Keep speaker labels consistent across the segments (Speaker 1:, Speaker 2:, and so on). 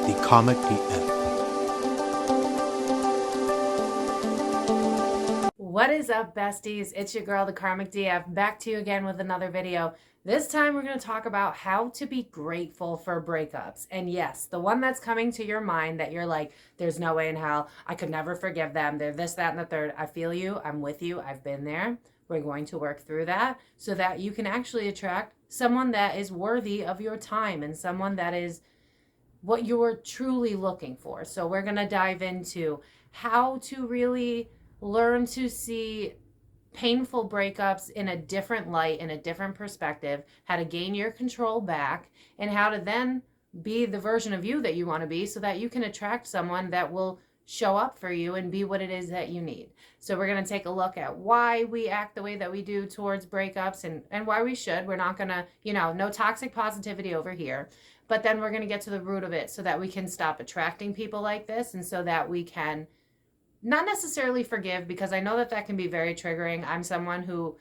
Speaker 1: ThekarmicDF.
Speaker 2: What is up, besties? It's your girl, the Karmic DF, back to you again with another video. This time we're going to talk about how to be grateful for breakups. And yes, the one that's coming to your mind that you're like, there's no way in hell, I could never forgive them, they're this, that, and the third. I feel you, I'm with you, I've been there. We're going to work through that so that you can actually attract someone that is worthy of your time and someone that is what you're truly looking for. So we're going to dive into how to really learn to see painful breakups in a different light, in a different perspective, how to gain your control back, and how to then be the version of you that you want to be so that you can attract someone that will show up for you and be what it is that you need. So we're going to take a look at why we act the way that we do towards breakups and why we should. We're not going to, no toxic positivity over here. But then we're going to get to the root of it so that we can stop attracting people like this and so that we can not necessarily forgive, because I know that that can be very triggering. I'm someone who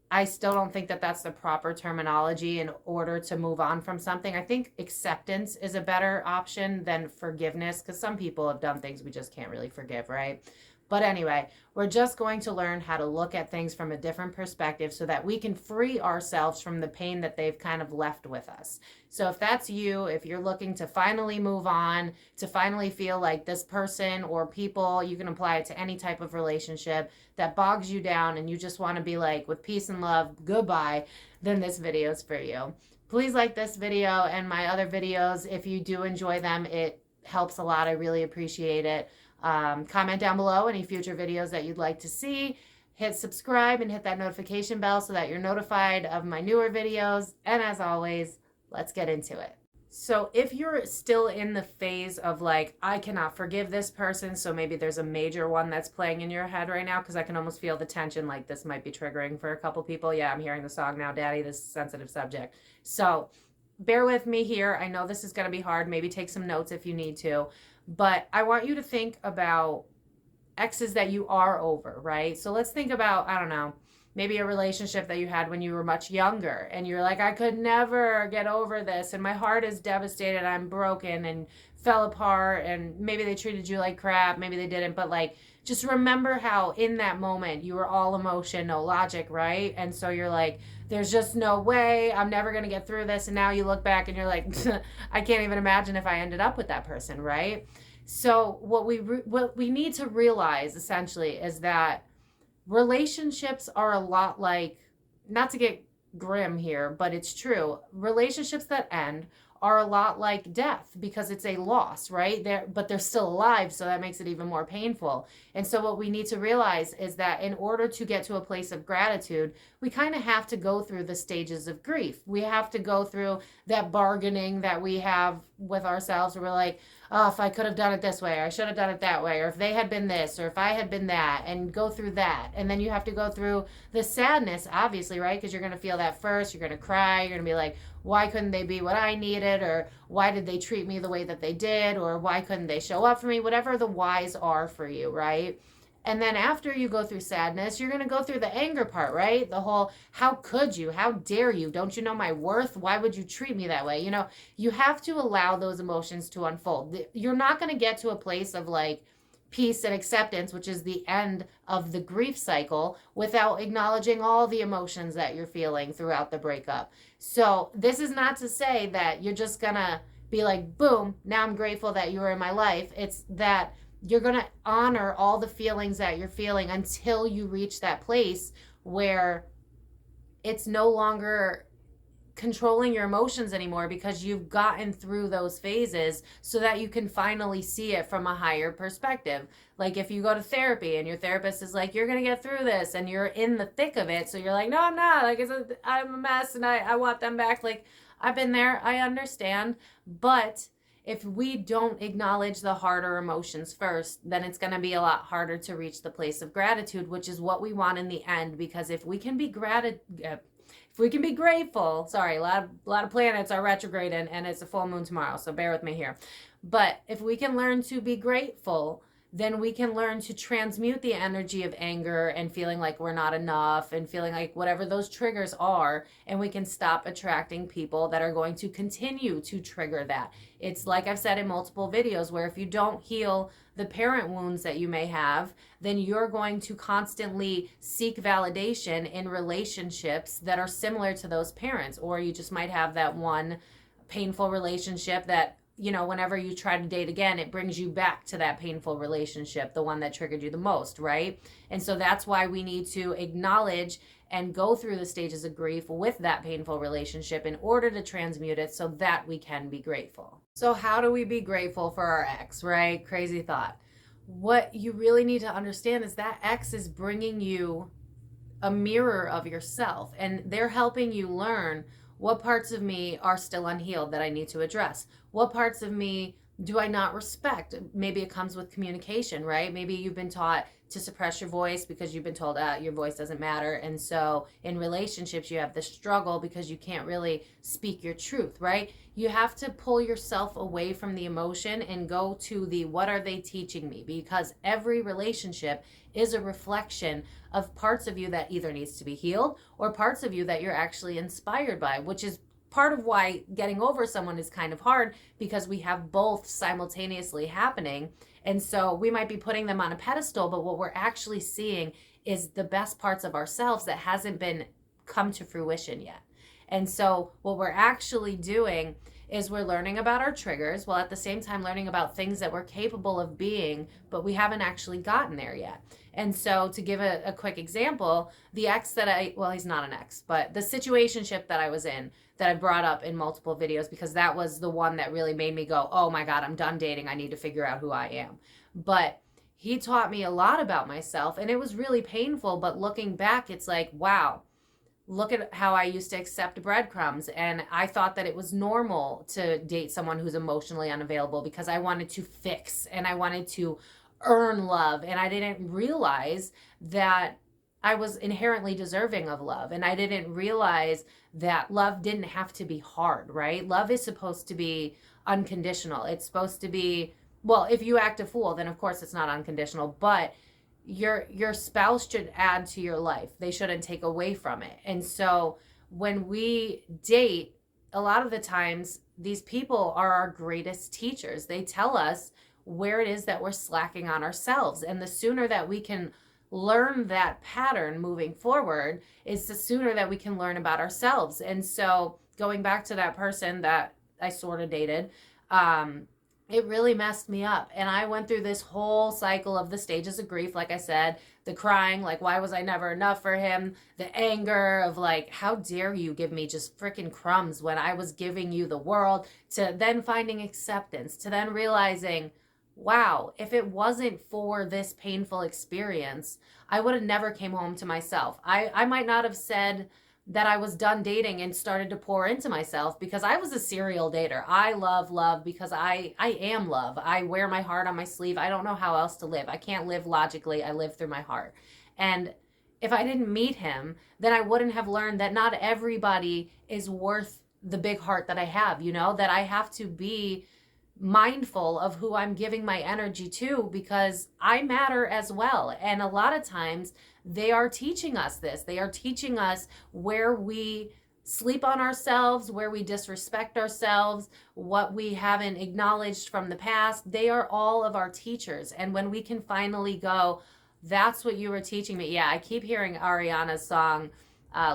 Speaker 2: I still don't think that that's the proper terminology in order to move on from something. I think acceptance is a better option than forgiveness, because some people have done things we just can't really forgive, right? But anyway, we're just going to learn how to look at things from a different perspective so that we can free ourselves from the pain that they've kind of left with us. So if that's you, if you're looking to finally move on, to finally feel like this person or people, you can apply it to any type of relationship that bogs you down and you just want to be like, with peace and love, goodbye, then this video is for you. Please like this video and my other videos. If you do enjoy them, it helps a lot. I really appreciate it. Comment down below any future videos that you'd like to see. Hit subscribe and hit that notification bell so that you're notified of my newer videos. And as always, let's get into it. So if you're still in the phase of like, I cannot forgive this person, so maybe there's a major one that's playing in your head right now, because I can almost feel the tension, like this might be triggering for a couple people. Yeah, I'm hearing the song now, Daddy, this is a sensitive subject. So bear with me here. I know this is going to be hard. Maybe take some notes if you need to. But I want you to think about exes that you are over, right? So let's think about, I don't know, maybe a relationship that you had when you were much younger and you're like, I could never get over this and my heart is devastated, I'm broken and fell apart, and maybe they treated you like crap, maybe they didn't, but like, just remember how in that moment you were all emotion, no logic, right? And so you're like, there's just no way, I'm never going to get through this. And now you look back and you're like, I can't even imagine if I ended up with that person, right? So what we need to realize essentially is that relationships are a lot like, not to get grim here, but it's true. Relationships that end are a lot like death, because it's a loss, right? But they're still alive, so that makes it even more painful. And so what we need to realize is that in order to get to a place of gratitude, we kind of have to go through the stages of grief. We have to go through that bargaining that we have with ourselves, where we're like, oh, if I could have done it this way, or I should have done it that way, or if they had been this, or if I had been that, and go through that. And then you have to go through the sadness, obviously, right? Because you're going to feel that first, you're going to cry, you're going to be like, why couldn't they be what I needed? Or why did they treat me the way that they did? Or why couldn't they show up for me? Whatever the whys are for you, right? And then after you go through sadness, you're going to go through the anger part, right? The whole, how could you? How dare you? Don't you know my worth? Why would you treat me that way? You have to allow those emotions to unfold. You're not going to get to a place of like peace and acceptance, which is the end of the grief cycle, without acknowledging all the emotions that you're feeling throughout the breakup. So this is not to say that you're just going to be like, boom, now I'm grateful that you were in my life. It's that you're going to honor all the feelings that you're feeling until you reach that place where it's no longer controlling your emotions anymore, because you've gotten through those phases so that you can finally see it from a higher perspective. Like if you go to therapy and your therapist is like, you're going to get through this, and you're in the thick of it. So you're like, no, I'm not. Like, I'm a mess and I want them back. Like, I've been there. I understand. But if we don't acknowledge the harder emotions first, then it's going to be a lot harder to reach the place of gratitude, which is what we want in the end. Because if we can be grateful, sorry, a lot of planets are retrograde and it's a full moon tomorrow, so bear with me here. But if we can learn to be grateful, then we can learn to transmute the energy of anger and feeling like we're not enough and feeling like whatever those triggers are, and we can stop attracting people that are going to continue to trigger that. It's like I've said in multiple videos, where if you don't heal the parent wounds that you may have, then you're going to constantly seek validation in relationships that are similar to those parents, or you just might have that one painful relationship that, you know, whenever you try to date again, it brings you back to that painful relationship, the one that triggered you the most, right? And so that's why we need to acknowledge and go through the stages of grief with that painful relationship in order to transmute it so that we can be grateful. So how do we be grateful for our ex, right? Crazy thought. What you really need to understand is that ex is bringing you a mirror of yourself, and they're helping you learn what parts of me are still unhealed that I need to address. What parts of me do I not respect? Maybe it comes with communication, right? Maybe you've been taught to suppress your voice because you've been told your voice doesn't matter. And so in relationships, you have this struggle because you can't really speak your truth, right? You have to pull yourself away from the emotion and go to the what are they teaching me? Because every relationship is a reflection of parts of you that either needs to be healed or parts of you that you're actually inspired by, which is part of why getting over someone is kind of hard, because we have both simultaneously happening. And so we might be putting them on a pedestal, but what we're actually seeing is the best parts of ourselves that hasn't been come to fruition yet. And so what we're actually doing is we're learning about our triggers while at the same time learning about things that we're capable of being, but we haven't actually gotten there yet. And so to give a quick example, the ex that well, he's not an ex, but the situationship that I was in, that I brought up in multiple videos, because that was the one that really made me go, oh my God, I'm done dating. I need to figure out who I am. But he taught me a lot about myself, and it was really painful. But looking back, it's like, wow, look at how I used to accept breadcrumbs. And I thought that it was normal to date someone who's emotionally unavailable because I wanted to fix and I wanted to earn love. And I didn't realize that I was inherently deserving of love. And I didn't realize that love didn't have to be hard, right? Love is supposed to be unconditional. It's supposed to be, well, if you act a fool, then of course it's not unconditional, but your spouse should add to your life. They shouldn't take away from it. And so when we date, a lot of the times these people are our greatest teachers. They tell us where it is that we're slacking on ourselves. And the sooner that we can learn that pattern moving forward is the sooner that we can learn about ourselves. And so going back to that person that I sort of dated, it really messed me up. And I went through this whole cycle of the stages of grief. Like I said, the crying, like, why was I never enough for him? The anger of like, how dare you give me just freaking crumbs when I was giving you the world, to then finding acceptance, to then realizing, wow, if it wasn't for this painful experience, I would have never came home to myself. I might not have said that I was done dating and started to pour into myself, because I was a serial dater. I love love because I am love. I wear my heart on my sleeve. I don't know how else to live. I can't live logically. I live through my heart. And if I didn't meet him, then I wouldn't have learned that not everybody is worth the big heart that I have, you know, that I have to be mindful of who I'm giving my energy to, because I matter as well. And a lot of times they are teaching us this. They are teaching us where we sleep on ourselves, where we disrespect ourselves, what we haven't acknowledged from the past. They are all of our teachers. And when we can finally go, that's what you were teaching me. Yeah, I keep hearing Ariana's song,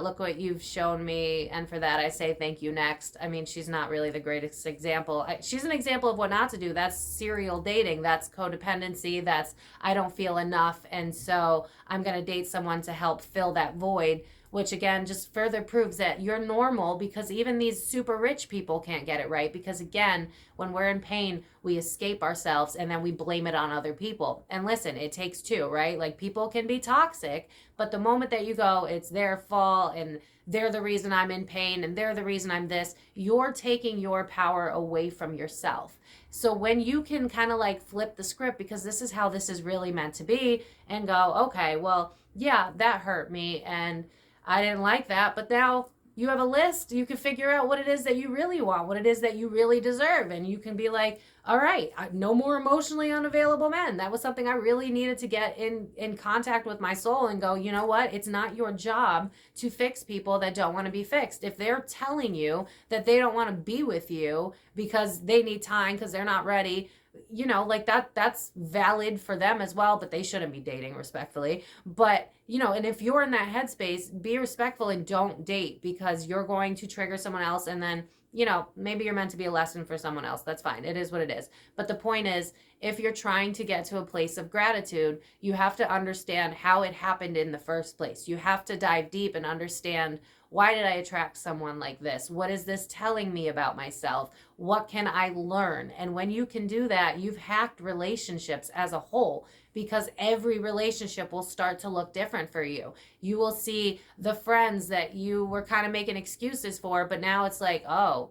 Speaker 2: look what you've shown me, and for that I say thank you next. I mean, she's not really the greatest example. She's an example of what not to do. That's serial dating. That's codependency. That's I don't feel enough, and so I'm going to date someone to help fill that void, which again just further proves that you're normal, because even these super rich people can't get it right. Because again, when we're in pain, we escape ourselves and then we blame it on other people. And listen, it takes two, right? Like, people can be toxic, but the moment that you go, it's their fault and they're the reason I'm in pain and they're the reason I'm this, you're taking your power away from yourself. So when you can kind of like flip the script, because this is how this is really meant to be, and go, okay, well, yeah, that hurt me and I didn't like that, but now you have a list, you can figure out what it is that you really want, what it is that you really deserve. And you can be like, all right, no more emotionally unavailable men. That was something I really needed to get in contact with my soul and go, you know what? It's not your job to fix people that don't want to be fixed. If they're telling you that they don't want to be with you because they need time, because they're not ready, you know, like that's valid for them as well, but they shouldn't be dating, respectfully. But, you know, and if you're in that headspace, be respectful and don't date, because you're going to trigger someone else. And then, you know, maybe you're meant to be a lesson for someone else. That's fine. It is what it is. But the point is, if you're trying to get to a place of gratitude, you have to understand how it happened in the first place. You have to dive deep and understand, why did I attract someone like this? What is this telling me about myself? What can I learn? And when you can do that, you've hacked relationships as a whole, because every relationship will start to look different for you. You will see the friends that you were kind of making excuses for, but now it's like, oh,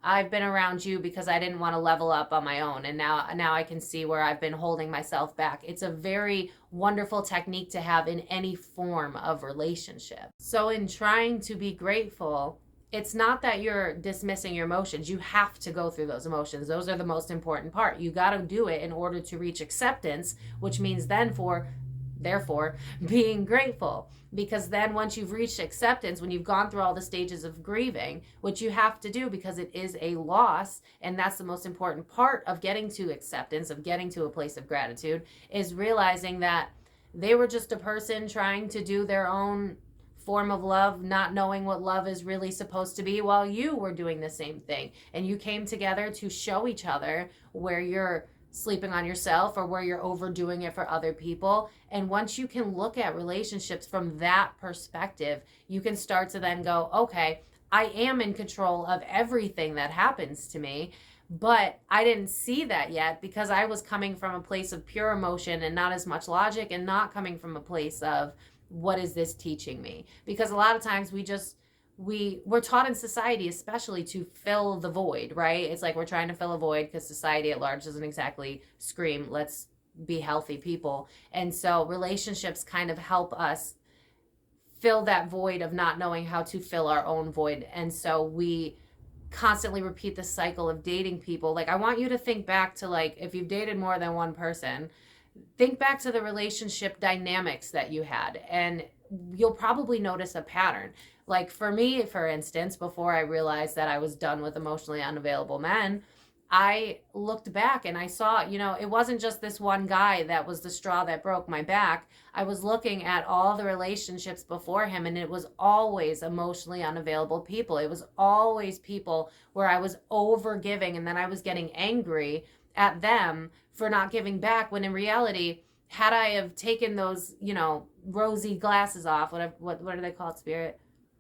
Speaker 2: I've been around you because I didn't want to level up on my own. And now I can see where I've been holding myself back. It's a very wonderful technique to have in any form of relationship. So in trying to be grateful, it's not that you're dismissing your emotions. You have to go through those emotions. Those are the most important part. You got to do it in order to reach acceptance, which means therefore being grateful. Because then once you've reached acceptance, when you've gone through all the stages of grieving, which you have to do because it is a loss, and that's the most important part of getting to acceptance, of getting to a place of gratitude, is realizing that they were just a person trying to do their own form of love, not knowing what love is really supposed to be, while you were doing the same thing. And you came together to show each other where you're sleeping on yourself or where you're overdoing it for other people. And once you can look at relationships from that perspective, you can start to then go, okay, I am in control of everything that happens to me. But I didn't see that yet because I was coming from a place of pure emotion and not as much logic, and not coming from a place of, what is this teaching me? Because a lot of times we're taught in society, especially, to fill the void, right? It's like we're trying to fill a void because society at large doesn't exactly scream, let's be healthy people. And so relationships kind of help us fill that void of not knowing how to fill our own void. And so we constantly repeat the cycle of dating people. Like, I want you to think back to, like, if you've dated more than one person, think back to the relationship dynamics that you had, and you'll probably notice a pattern. Like for me, for instance, before I realized that I was done with emotionally unavailable men, I looked back and I saw, you know, it wasn't just this one guy that was the straw that broke my back. I was looking at all the relationships before him, and it was always emotionally unavailable people. It was always people where I was over giving, and then I was getting angry at them for not giving back, when in reality, had I have taken those, you know, rosy glasses off, what do they call it, Spirit?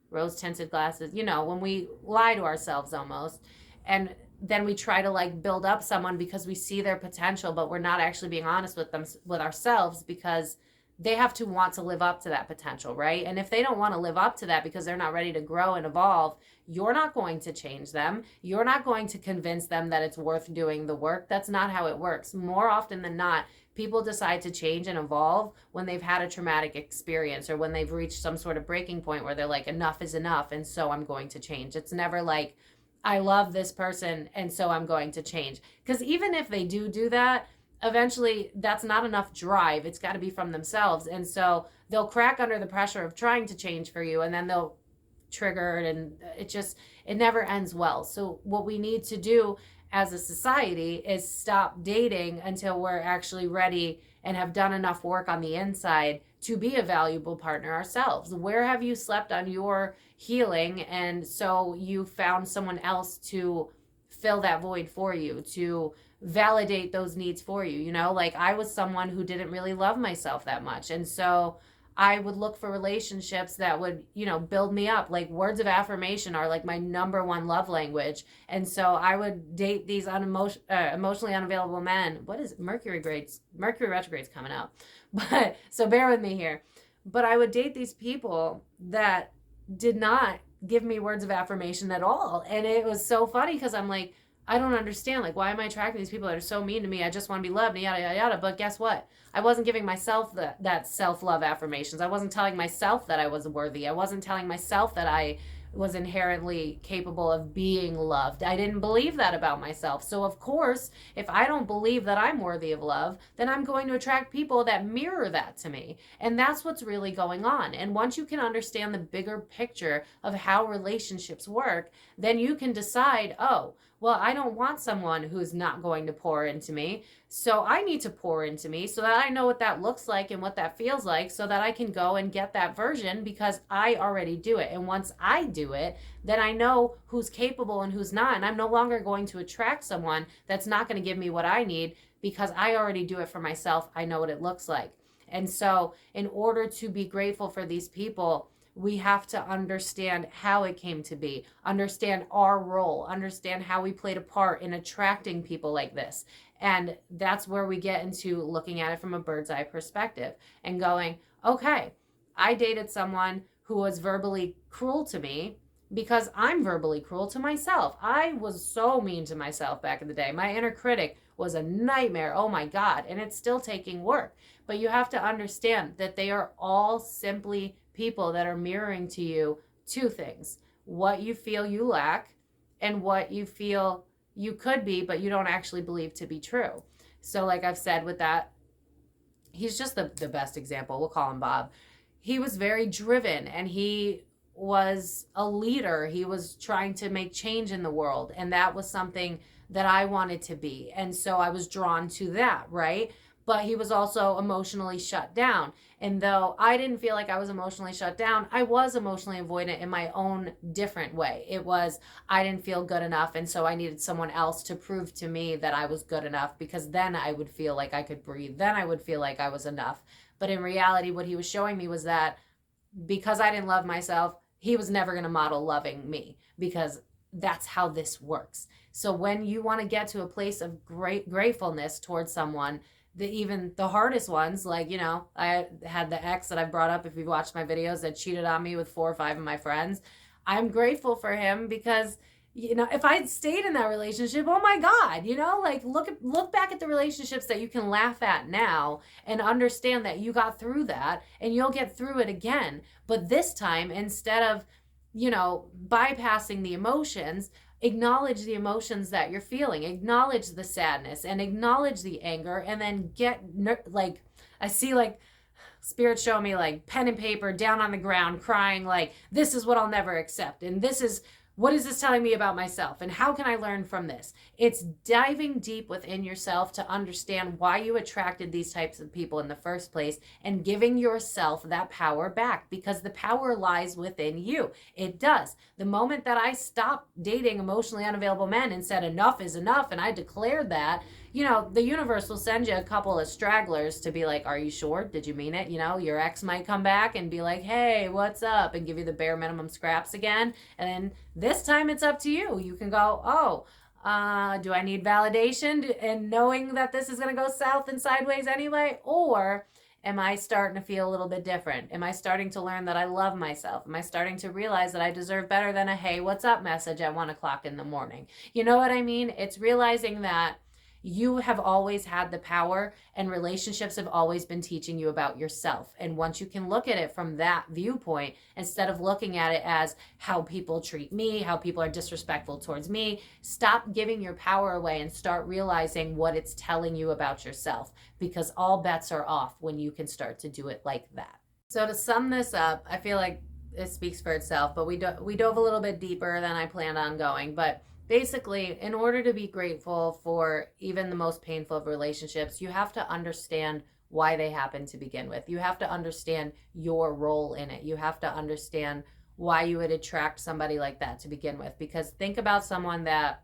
Speaker 2: Rose tinted glasses, you know, when we lie to ourselves almost, and then we try to like build up someone because we see their potential, but we're not actually being honest with them, with ourselves, because they have to want to live up to that potential, right? And if they don't want to live up to that because they're not ready to grow and evolve, you're not going to change them. You're not going to convince them that it's worth doing the work. That's not how it works. More often than not, people decide to change and evolve when they've had a traumatic experience, or when they've reached some sort of breaking point where they're like, enough is enough, and so I'm going to change. It's never like, I love this person, and so I'm going to change. Because even if they do that, eventually that's not enough drive. It's got to be from themselves. And so they'll crack under the pressure of trying to change for you, and then they'll trigger it, and it never ends well. So what we need to do as a society is stop dating until we're actually ready and have done enough work on the inside to be a valuable partner ourselves. Where have you slept on your healing, and so you found someone else to fill that void for you, to validate those needs for you? You know, like I was someone who didn't really love myself that much, and so I would look for relationships that would, you know, build me up. Like words of affirmation are like my number one love language. And so I would date these emotionally unavailable men. What is it? Mercury retrograde's coming out. But so bear with me here. But I would date these people that did not give me words of affirmation at all. And it was so funny because I'm like, I don't understand. Like, why am I attracting these people that are so mean to me? I just want to be loved, and yada, yada, yada. But guess what? I wasn't giving myself that self-love affirmations. I wasn't telling myself that I was worthy. I wasn't telling myself that I was inherently capable of being loved. I didn't believe that about myself. So of course, if I don't believe that I'm worthy of love, then I'm going to attract people that mirror that to me. And that's what's really going on. And once you can understand the bigger picture of how relationships work, then you can decide, oh, well, I don't want someone who's not going to pour into me. So I need to pour into me so that I know what that looks like and what that feels like, so that I can go and get that version, because I already do it. And once I do it, then I know who's capable and who's not. And I'm no longer going to attract someone that's not going to give me what I need, because I already do it for myself. I know what it looks like. And so in order to be grateful for these people, we have to understand how it came to be, understand our role, understand how we played a part in attracting people like this. And that's where we get into looking at it from a bird's eye perspective and going, okay, I dated someone who was verbally cruel to me because I'm verbally cruel to myself. I was so mean to myself back in the day. My inner critic was a nightmare. Oh my God. And it's still taking work. But you have to understand that they are all simply people that are mirroring to you two things: what you feel you lack and what you feel you could be, but you don't actually believe to be true. So like I've said with that, he's just the best example. We'll call him Bob. He was very driven and he was a leader. He was trying to make change in the world. And that was something that I wanted to be. And so I was drawn to that, right? But he was also emotionally shut down. And though I didn't feel like I was emotionally shut down, I was emotionally avoidant in my own different way. It was, I didn't feel good enough. And so I needed someone else to prove to me that I was good enough, because then I would feel like I could breathe. Then I would feel like I was enough. But in reality, what he was showing me was that because I didn't love myself, he was never going to model loving me, because that's how this works. So when you want to get to a place of great gratefulness towards someone, even the hardest ones, like, you know, I had the ex that I brought up, if you've watched my videos, that cheated on me with 4 or 5 of my friends. I'm grateful for him because, you know, if I'd stayed in that relationship, oh my God, you know, like look back at the relationships that you can laugh at now and understand that you got through that and you'll get through it again. But this time, instead of, you know, bypassing the emotions, acknowledge the emotions that you're feeling, acknowledge the sadness and acknowledge the anger, and then get, like, I see like spirit show me like pen and paper down on the ground crying like, this is what I'll never accept. And this is, what is this telling me about myself? And how can I learn from this? It's diving deep within yourself to understand why you attracted these types of people in the first place and giving yourself that power back, because the power lies within you. It does. The moment that I stopped dating emotionally unavailable men and said enough is enough, and I declared that, you know, the universe will send you a couple of stragglers to be like, are you sure? Did you mean it? You know, your ex might come back and be like, hey, what's up? And give you the bare minimum scraps again. And then this time it's up to you. You can go, oh, do I need validation and knowing that this is going to go south and sideways anyway? Or am I starting to feel a little bit different? Am I starting to learn that I love myself? Am I starting to realize that I deserve better than a, hey, what's up message at 1 o'clock in the morning? You know what I mean? It's realizing that you have always had the power, and relationships have always been teaching you about yourself. And once you can look at it from that viewpoint, instead of looking at it as how people treat me, how people are disrespectful towards me, stop giving your power away and start realizing what it's telling you about yourself, because all bets are off when you can start to do it like that. So to sum this up, I feel like it speaks for itself, but we dove a little bit deeper than I planned on going. But basically, in order to be grateful for even the most painful of relationships, you have to understand why they happen to begin with. You have to understand your role in it. You have to understand why you would attract somebody like that to begin with. Because think about someone that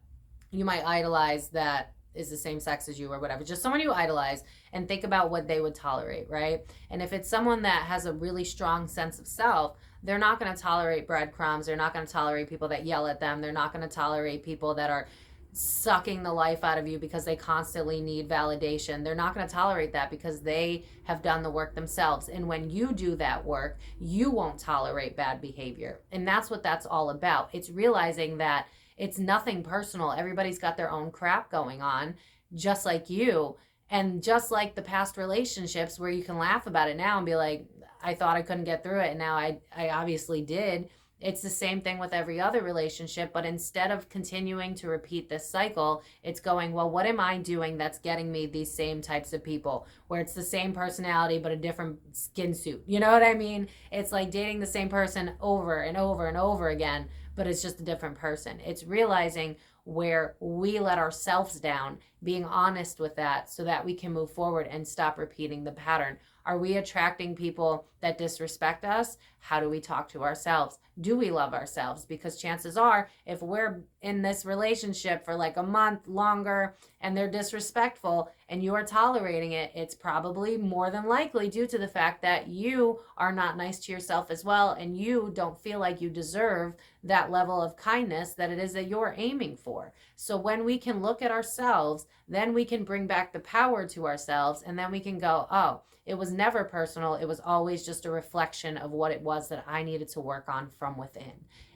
Speaker 2: you might idolize that is the same sex as you or whatever, just someone you idolize, and think about what they would tolerate, right? And if it's someone that has a really strong sense of self, they're not going to tolerate breadcrumbs. They're not going to tolerate people that yell at them. They're not going to tolerate people that are sucking the life out of you because they constantly need validation. They're not going to tolerate that because they have done the work themselves. And when you do that work, you won't tolerate bad behavior. And that's what that's all about. It's realizing that it's nothing personal. Everybody's got their own crap going on, just like you. And just like the past relationships where you can laugh about it now and be like, I thought I couldn't get through it, and now I obviously did. It's the same thing with every other relationship, but instead of continuing to repeat this cycle, it's going, well, what am I doing that's getting me these same types of people, where it's the same personality but a different skin suit? You know what I mean? It's like dating the same person over and over and over again, but it's just a different person. It's realizing where we let ourselves down, being honest with that so that we can move forward and stop repeating the pattern. Are we attracting people that disrespect us? How do we talk to ourselves? Do we love ourselves? Because chances are, if we're in this relationship for like a month longer and they're disrespectful and you are tolerating it, it's probably more than likely due to the fact that you are not nice to yourself as well, and you don't feel like you deserve that level of kindness that it is that you're aiming for. So when we can look at ourselves, then we can bring back the power to ourselves, and then we can go, oh, it was never personal. It was always just a reflection of what it was that I needed to work on from within.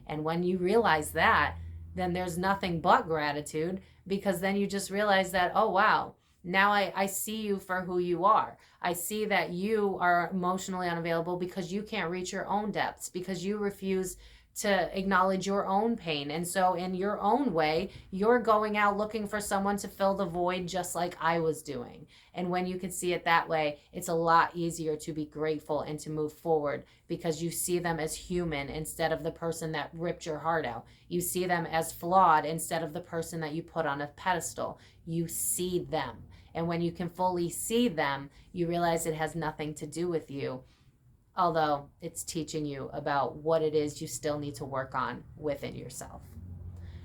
Speaker 2: And when you realize that, then there's nothing but gratitude, because then you just realize that, oh, wow, now I see you for who you are. I see that you are emotionally unavailable because you can't reach your own depths, because you refuse to acknowledge your own pain. And so in your own way, you're going out looking for someone to fill the void, just like I was doing. And when you can see it that way, it's a lot easier to be grateful and to move forward, because you see them as human instead of the person that ripped your heart out. You see them as flawed instead of the person that you put on a pedestal. You see them. And when you can fully see them, you realize it has nothing to do with you, although it's teaching you about what it is you still need to work on within yourself.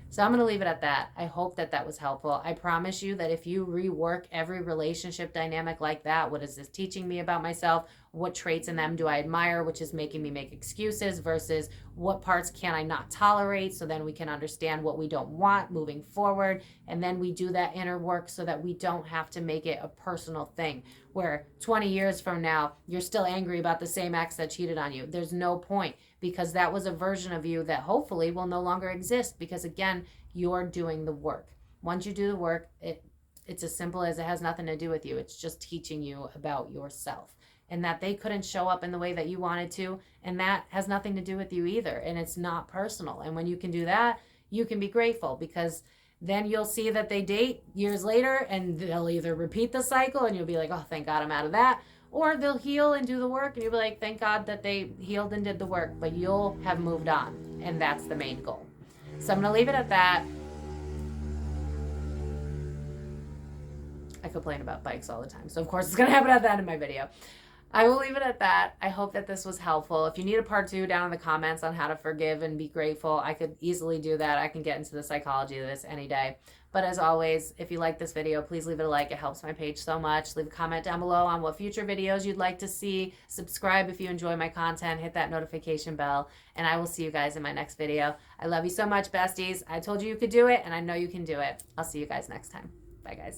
Speaker 2: So I'm going to leave it at that. I hope that that was helpful. I promise you that if you rework every relationship dynamic like that, what is this teaching me about myself? What traits in them do I admire, which is making me make excuses, versus what parts can I not tolerate, so then we can understand what we don't want moving forward. And then we do that inner work so that we don't have to make it a personal thing where 20 years from now, you're still angry about the same ex that cheated on you. There's no point, because that was a version of you that hopefully will no longer exist, because again, you're doing the work. Once you do the work, it's as simple as it has nothing to do with you. It's just teaching you about yourself, and that they couldn't show up in the way that you wanted to, and that has nothing to do with you either, and it's not personal. And when you can do that, you can be grateful, because then you'll see that they date years later and they'll either repeat the cycle and you'll be like, oh, thank God I'm out of that, or they'll heal and do the work and you'll be like, thank God that they healed and did the work, but you'll have moved on, and that's the main goal. So I'm going to leave it at that. I complain about bikes all the time, so of course it's going to happen at the end of my video. I will leave it at that. I hope that this was helpful. If you need a part 2 down in the comments on how to forgive and be grateful, I could easily do that. I can get into the psychology of this any day. But as always, if you like this video, please leave it a like. It helps my page so much. Leave a comment down below on what future videos you'd like to see. Subscribe if you enjoy my content. Hit that notification bell. And I will see you guys in my next video. I love you so much, besties. I told you you could do it, and I know you can do it. I'll see you guys next time. Bye, guys.